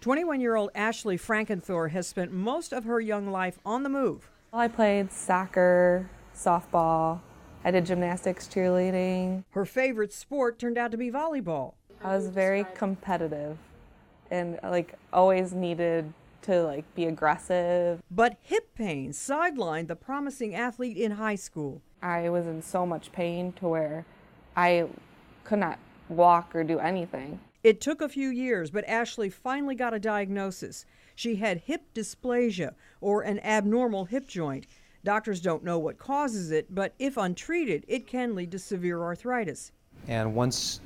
21-year-old Ashley Frankenthor has spent most of her young life on the move. Well, I played soccer, softball, I did gymnastics, cheerleading. Her favorite sport turned out to be volleyball. I was very competitive and always needed to be aggressive. But hip pain sidelined the promising athlete in high school. I was in so much pain to where I could not walk or do anything. It took a few years, but Ashley finally got a diagnosis. She had hip dysplasia, or an abnormal hip joint. Doctors don't know what causes it, but if untreated, it can lead to severe arthritis. And once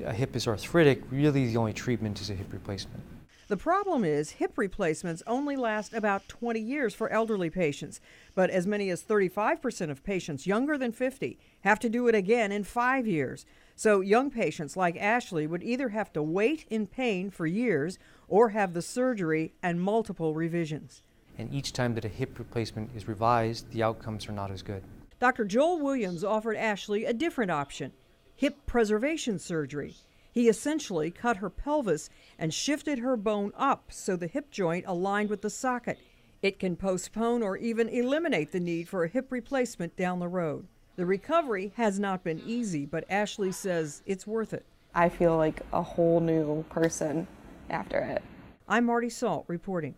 a hip is arthritic, really the only treatment is a hip replacement. The problem is hip replacements only last about 20 years for elderly patients, but as many as 35% of patients younger than 50 have to do it again in 5 years. So young patients like Ashley would either have to wait in pain for years or have the surgery and multiple revisions. And each time that a hip replacement is revised, the outcomes are not as good. Dr. Joel Williams offered Ashley a different option, hip preservation surgery. He essentially cut her pelvis and shifted her bone up so the hip joint aligned with the socket. It can postpone or even eliminate the need for a hip replacement down the road. The recovery has not been easy, but Ashley says it's worth it. I feel like a whole new person after it. I'm Marty Salt reporting.